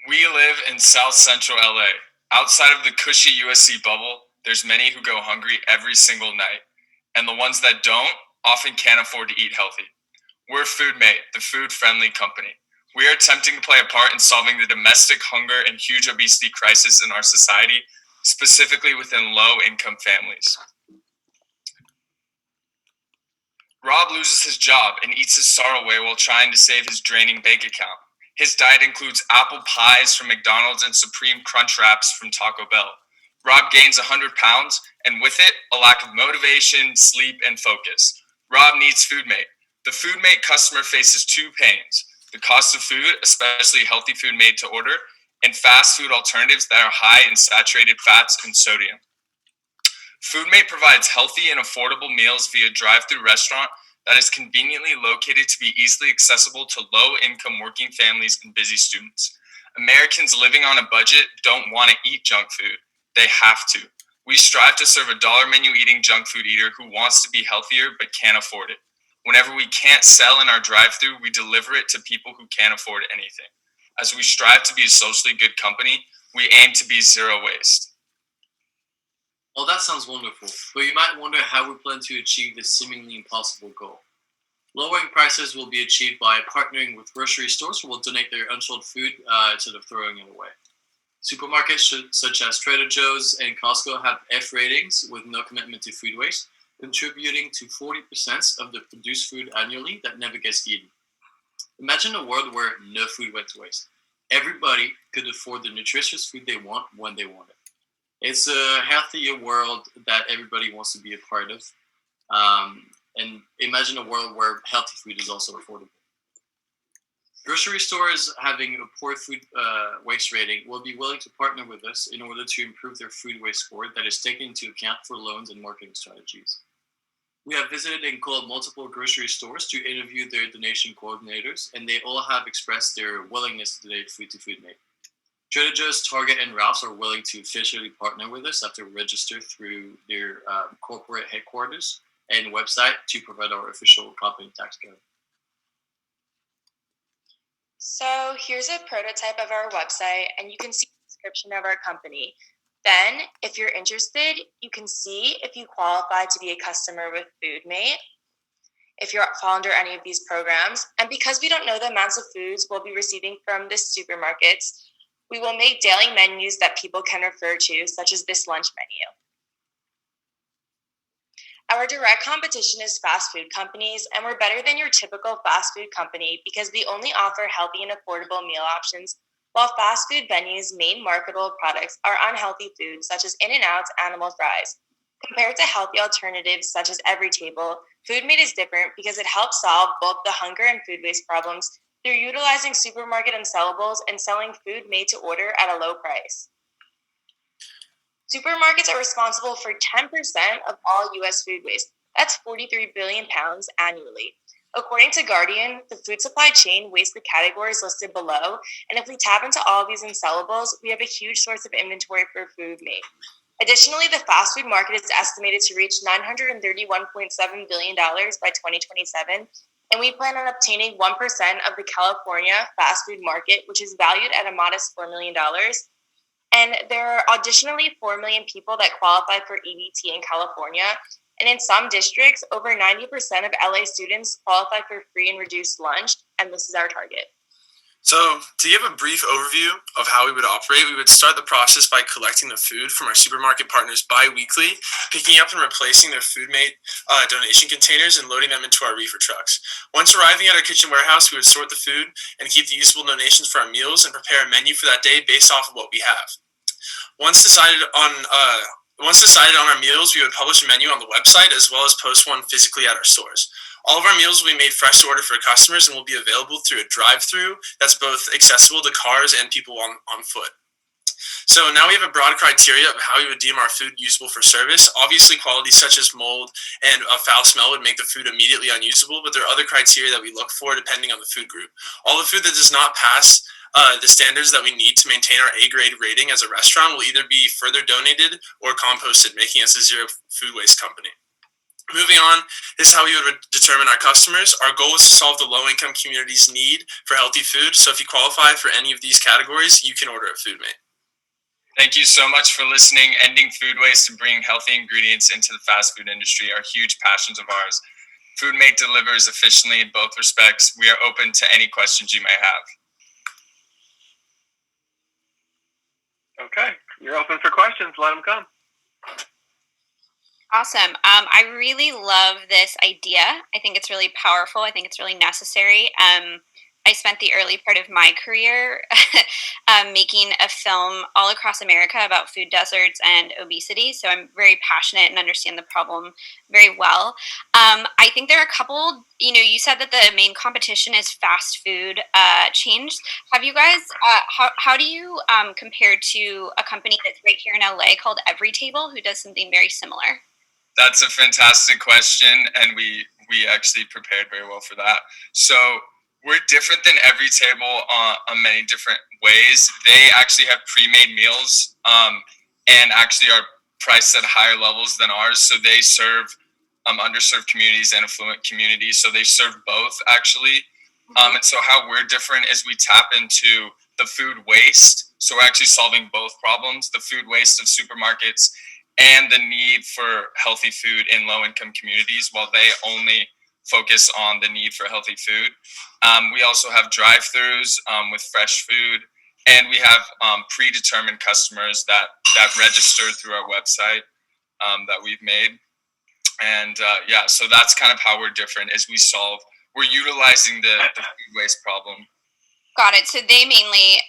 We live in South Central LA. Outside of the cushy USC bubble, there's many who go hungry every single night, and the ones that don't often can't afford to eat healthy. We're Foodmate, the food-friendly company. We are attempting to play a part in solving the domestic hunger and huge obesity crisis in our society, specifically within low-income families. Rob loses his job and eats his sorrow away while trying to save his draining bank account. His diet includes apple pies from McDonald's and Supreme Crunch Wraps from Taco Bell. Rob gains 100 pounds, and with it, a lack of motivation, sleep, and focus. Rob needs Foodmate. The Foodmate customer faces two pains: the cost of food, especially healthy food made to order, and fast food alternatives that are high in saturated fats and sodium. Foodmate provides healthy and affordable meals via drive-through restaurant that is conveniently located to be easily accessible to low-income working families and busy students. Americans living on a budget don't want to eat junk food. They have to. We strive to serve a dollar menu eating junk food eater who wants to be healthier but can't afford it. Whenever we can't sell in our drive-through, we deliver it to people who can't afford anything. As we strive to be a socially good company, we aim to be zero waste. Well, that sounds wonderful, but you might wonder how we plan to achieve this seemingly impossible goal. Lowering prices will be achieved by partnering with grocery stores who will donate their unsold food instead of throwing it away. Supermarkets such as Trader Joe's and Costco have F ratings with no commitment to food waste, contributing to 40% of the produced food annually that never gets eaten. Imagine a world where no food went to waste. Everybody could afford the nutritious food they want when they want it. It's a healthier world that everybody wants to be a part of. And imagine a world where healthy food is also affordable. Grocery stores having a poor food waste rating will be willing to partner with us in order to improve their food waste score that is taken into account for loans and marketing strategies. We have visited and called multiple grocery stores to interview their donation coordinators, and they all have expressed their willingness to donate food to Foodmate. Trader Joe's, Target, and Ralph's are willing to officially partner with us after register through their corporate headquarters and website to provide our official company tax code. So here's a prototype of our website, and you can see the description of our company. Then, if you're interested, you can see if you qualify to be a customer with Foodmate, if you fall under any of these programs. And because we don't know the amounts of foods we'll be receiving from the supermarkets, we will make daily menus that people can refer to, such as this lunch menu. Our direct competition is fast food companies, and we're better than your typical fast food company because we only offer healthy and affordable meal options, while fast food venues' main marketable products are unhealthy foods such as In-N-Out's animal fries. Compared to healthy alternatives such as Every Table, Foodmate is different because it helps solve both the hunger and food waste problems through utilizing supermarket unsellables and selling food made to order at a low price. Supermarkets are responsible for 10% of all U.S. food waste. That's 43 billion pounds annually. According to Guardian, the food supply chain wastes the categories listed below, and if we tap into all of these unsellables, we have a huge source of inventory for Foodmate. Additionally, the fast food market is estimated to reach $931.7 billion by 2027, and we plan on obtaining 1% of the California fast food market, which is valued at a modest $4 million. And there are additionally 4 million people that qualify for EBT in California. And in some districts, over 90% of LA students qualify for free and reduced lunch, and this is our target. So, to give a brief overview of how we would operate, we would start the process by collecting the food from our supermarket partners bi-weekly, picking up and replacing their Foodmate donation containers and loading them into our reefer trucks. Once arriving at our kitchen warehouse, we would sort the food and keep the usable donations for our meals and prepare a menu for that day based off of what we have. Once decided on our meals, we would publish a menu on the website as well as post one physically at our stores. All of our meals will be made fresh to order for customers and will be available through a drive-through that's both accessible to cars and people on foot. So now we have a broad criteria of how we would deem our food usable for service. Obviously, qualities such as mold and a foul smell would make the food immediately unusable, but there are other criteria that we look for depending on the food group. All the food that does not pass the standards that we need to maintain our A-grade rating as a restaurant will either be further donated or composted, making us a zero food waste company. Moving on, this is how we would determine our customers. Our goal is to solve the low-income community's need for healthy food. So if you qualify for any of these categories, you can order at Foodmate. Thank you so much for listening. Ending food waste and bringing healthy ingredients into the fast food industry are huge passions of ours. Foodmate delivers efficiently in both respects. We are open to any questions you may have. Okay, you're open for questions. Let them come. Awesome. I really love this idea. I think it's really powerful. I think it's really necessary. I spent the early part of my career making a film all across America about food deserts and obesity. So I'm very passionate and understand the problem very well. I think there are a couple, you said that the main competition is fast food chains. Have you guys, how do you compare to a company that's right here in LA called Every Table who does something very similar? That's a fantastic question, and we actually prepared very well for that. So we're different than Every Table on many different ways. They actually have pre-made meals, and actually are priced at higher levels than ours. So they serve underserved communities and affluent communities. So they serve both actually. And so how we're different is we tap into the food waste. So we're actually solving both problems: the food waste of supermarkets and the need for healthy food in low-income communities, while they only focus on the need for healthy food. We also have drive-thrus with fresh food, and we have predetermined customers that register through our website that we've made. And so that's kind of how we're different. Is we're utilizing the food waste problem. Got it. So they mainly,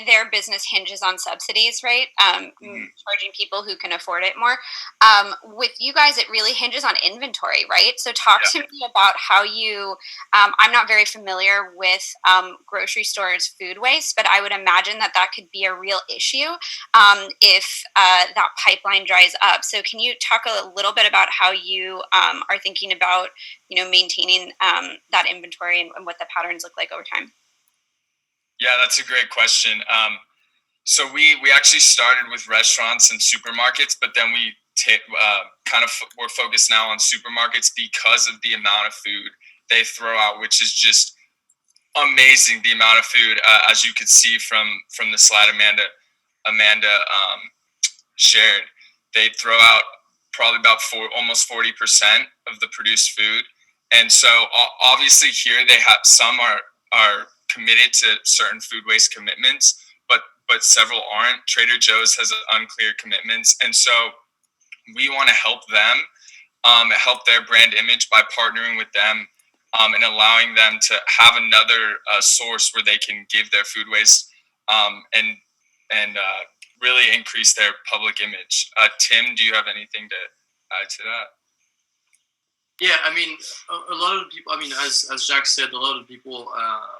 their business hinges on subsidies, right? Charging people who can afford it more. With you guys, it really hinges on inventory, right? So talk to me about how you, I'm not very familiar with grocery stores' food waste, but I would imagine that could be a real issue if that pipeline dries up. So can you talk a little bit about how you are thinking about, maintaining that inventory and what the patterns look like over time? Yeah, that's a great question. So we actually started with restaurants and supermarkets, but then we we're focused now on supermarkets because of the amount of food they throw out, which is just amazing. The amount of food, as you could see from the slide Amanda shared, they throw out probably about almost 40% of the produced food. And so obviously here they have some are committed to certain food waste commitments, but several aren't. Trader Joe's has unclear commitments, and so we want to help them, help their brand image by partnering with them, and allowing them to have another source where they can give their food waste, and really increase their public image. Tim, do you have anything to add to that? Yeah, I mean, a lot of people. I mean, as Jack said, a lot of people,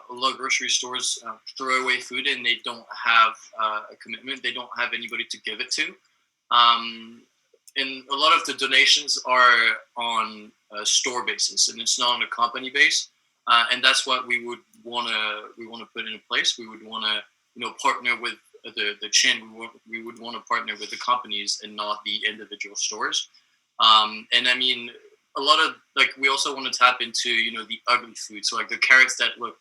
a lot of grocery stores throw away food and they don't have a commitment. They don't have anybody to give it to, and a lot of the donations are on a store basis, and it's not on a company base. And that's what we would want to put in place. We would want to partner with the chain. We would want to partner with the companies and not the individual stores. And I mean, a lot of we also want to tap into the ugly food, so like the carrots that look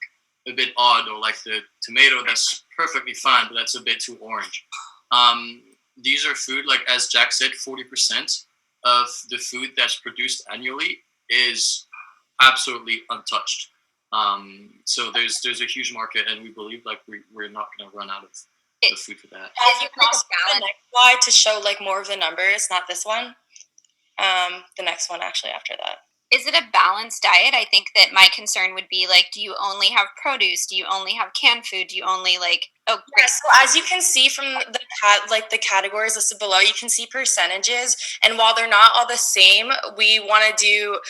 a bit odd, or like the tomato that's perfectly fine but that's a bit too orange. These are food, like as Jack said, 40% of the food that's produced annually is absolutely untouched. So there's a huge market, and we believe we're not going to run out of the food for that. You can the next slide to show more of the numbers, not this one. The next one actually after that. Is it a balanced diet? I think that my concern would be do you only have produce? Do you only have canned food? Do you only Yeah, so as you can see from the categories listed below, you can see percentages, and while they're not all the same, we want to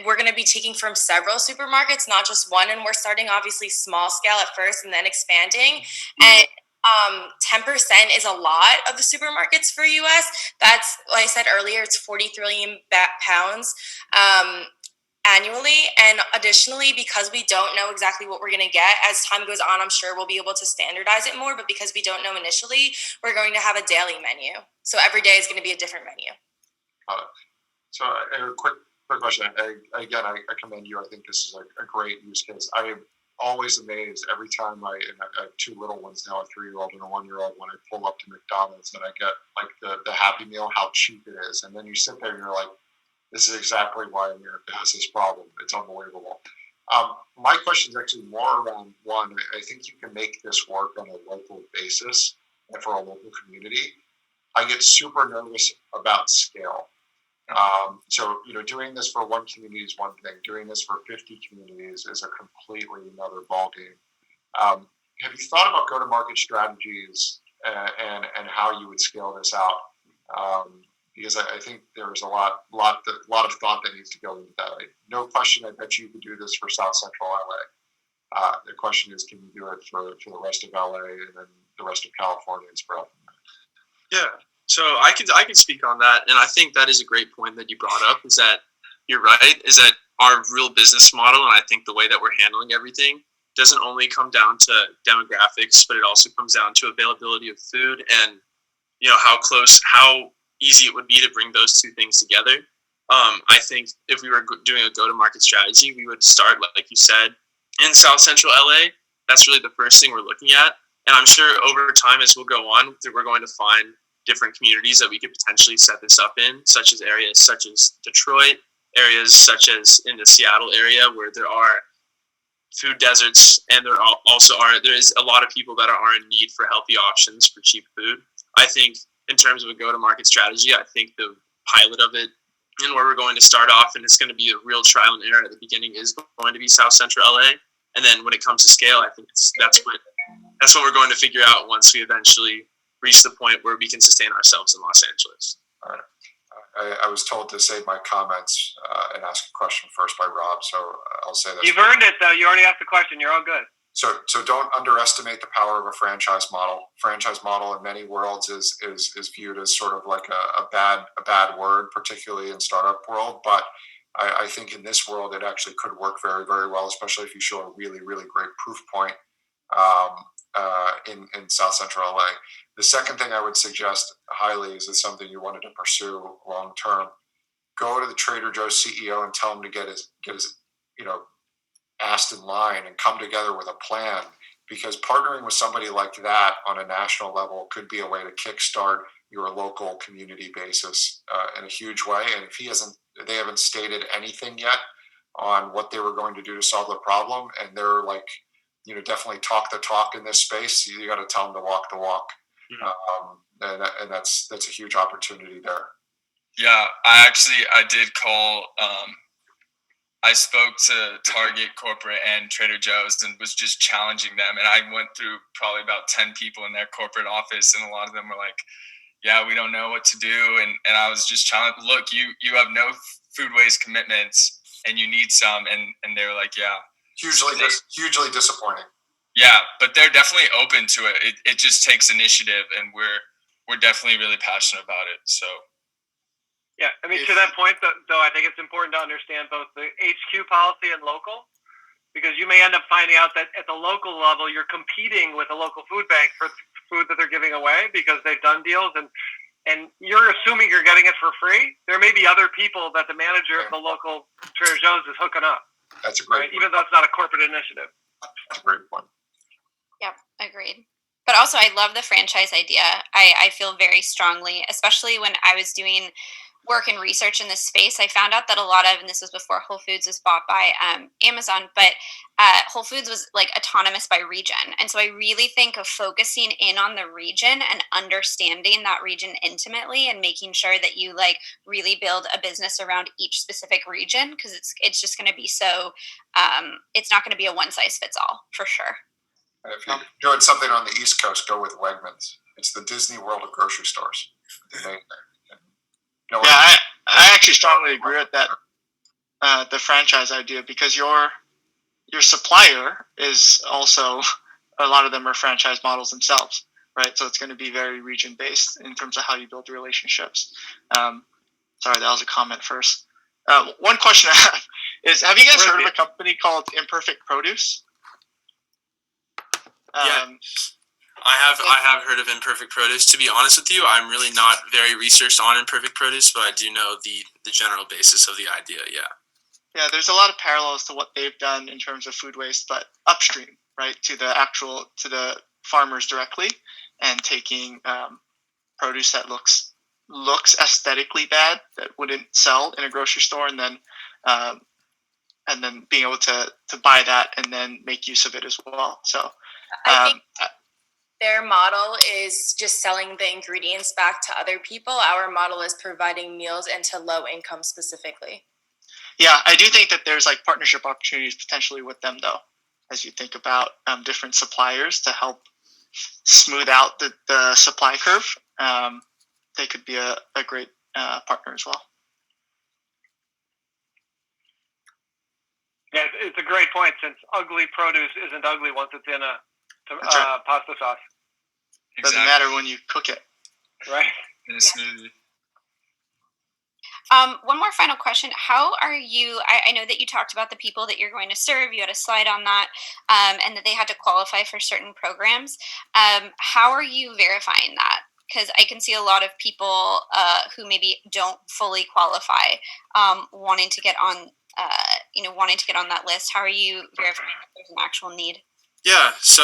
we're going to be taking from several supermarkets, not just one, and we're starting obviously small scale at first and then expanding. And 10% is a lot of the supermarkets for US. That's, like I said earlier, it's 40 trillion pounds annually. And additionally, because we don't know exactly what we're going to get, as time goes on, I'm sure we'll be able to standardize it more. But because we don't know initially, we're going to have a daily menu. So every day is going to be a different menu. So a quick question. I commend you. I think this is a great use case. I am always amazed every time I have two little ones now, a 3-year-old and a 1-year-old, when I pull up to McDonald's and I get like the Happy Meal, how cheap it is. And then you sit there and you're like, this is exactly why America has this problem. It's unbelievable. My question is actually more around one. I think you can make this work on a local basis and for a local community. I get super nervous about scale. So, doing this for one community is one thing. Doing this for 50 communities is a completely another ballgame. Have you thought about go-to-market strategies and how you would scale this out? Because I think there's a lot of thought that needs to go into that. No question, I bet you could do this for South Central LA. The question is, can you do it for the rest of LA and then the rest of California and spread from there? Yeah. So I can speak on that, and I think that is a great point that you brought up. Is that you're right? Is that our real business model, and I think the way that we're handling everything doesn't only come down to demographics, but it also comes down to availability of food and how easy it would be to bring those two things together. I think if we were doing a go-to-market strategy, we would start, like you said, in South Central LA. That's really the first thing we're looking at, and I'm sure over time as we'll go on, we're going to find different communities that we could potentially set this up in, such as areas such as Detroit, areas such as in the Seattle area where there are food deserts, and there is a lot of people that are in need for healthy options for cheap food. I think in terms of a go-to-market strategy, I think the pilot of it and where we're going to start off, and it's going to be a real trial and error at the beginning, is going to be South Central LA. And then when it comes to scale, I think that's what we're going to figure out once we eventually reach the point where we can sustain ourselves in Los Angeles. All right. I was told to save my comments and ask a question first by Rob, so I'll say this. You've earned it, though. You already asked the question. You're all good. So don't underestimate the power of a franchise model. Franchise model in many worlds is viewed as sort of like a bad word, particularly in startup world. But I think in this world, it actually could work very, very well, especially if you show a really, really great proof point in South Central LA. The second thing I would suggest highly is it's something you wanted to pursue long term. Go to the Trader Joe's CEO and tell him to get his asked in line and come together with a plan, because partnering with somebody like that on a national level could be a way to kickstart your local community basis in a huge way. And if they haven't stated anything yet on what they were going to do to solve the problem, and they're definitely talk the talk in this space, you got to tell them to walk the walk. Mm-hmm. And that's a huge opportunity there. Yeah, I did call. I spoke to Target corporate and Trader Joe's and was just challenging them. And I went through probably about 10 people in their corporate office, and a lot of them were like, yeah, we don't know what to do. And I was just challenging, look, you have no food waste commitments and you need some. And they were like, yeah. Hugely disappointing. Yeah, but they're definitely open to it. It just takes initiative, and we're definitely really passionate about it. So. Yeah, I mean, to that point, though, I think it's important to understand both the HQ policy and local, because you may end up finding out that at the local level, you're competing with a local food bank for food that they're giving away because they've done deals, and you're assuming you're getting it for free. There may be other people that the manager of the local Trader Joe's is hooking up. That's a great point. Even though it's not a corporate initiative. That's a great point. Yep, agreed. But also, I love the franchise idea. I feel very strongly, especially when I was doing work and research in this space, I found out that a lot of, and this was before Whole Foods was bought by Amazon, but Whole Foods was like autonomous by region. And so I really think of focusing in on the region and understanding that region intimately and making sure that you really build a business around each specific region, because it's just going to be so, it's not going to be a one size fits all for sure. If you're doing something on the East Coast, go with Wegmans. It's the Disney World of grocery stores. I actually strongly agree with that, the franchise idea, because your supplier is also, a lot of them are franchise models themselves, right? So it's going to be very region based in terms of how you build relationships. Sorry, that was a comment first. One question I have is, have you guys heard of a company called Imperfect Produce? Yeah. I have heard of Imperfect Produce. To be honest with you, I'm really not very researched on Imperfect Produce, but I do know the general basis of the idea. Yeah. Yeah, there's a lot of parallels to what they've done in terms of food waste, but upstream, right, to the farmers directly, and taking produce that looks aesthetically bad, that wouldn't sell in a grocery store, and then being able to buy that and then make use of it as well. So I think their model is just selling the ingredients back to other people. Our model is providing meals and to low income specifically. Yeah, I do think that there's like partnership opportunities potentially with them, though, as you think about different suppliers to help smooth out the supply curve. They could be a great partner as well. Yeah, it's a great point, since ugly produce isn't ugly once it's in a pasta sauce. Doesn't matter when you cook it. Right. In a smoothie. One more final question. How are you? I know that you talked about the people that you're going to serve. You had a slide on that, and that they had to qualify for certain programs. How are you verifying that? Because I can see a lot of people who maybe don't fully qualify, wanting to get on, wanting to get on that list. How are you verifying that there's an actual need? Yeah. So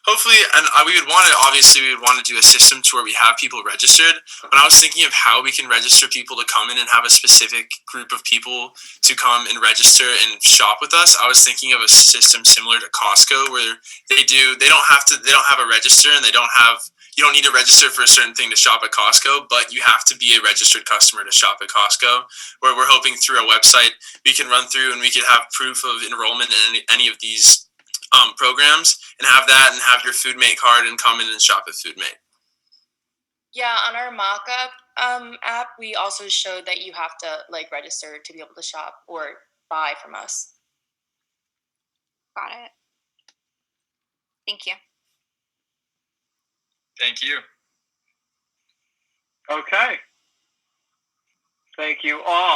hopefully, and we would want to do a system to where we have people registered. When I was thinking of how we can register people to come in and have a specific group of people to come and register and shop with us, I was thinking of a system similar to Costco, where they don't have a register, and you don't need to register for a certain thing to shop at Costco, but you have to be a registered customer to shop at Costco, where we're hoping through a website we can run through and we could have proof of enrollment in any of these programs, and have that, and have your Foodmate card and come in and shop at Foodmate. Yeah, on our mock-up app, we also showed that you have to register to be able to shop or buy from us. Got it. Thank you. Thank you. Okay. Thank you all.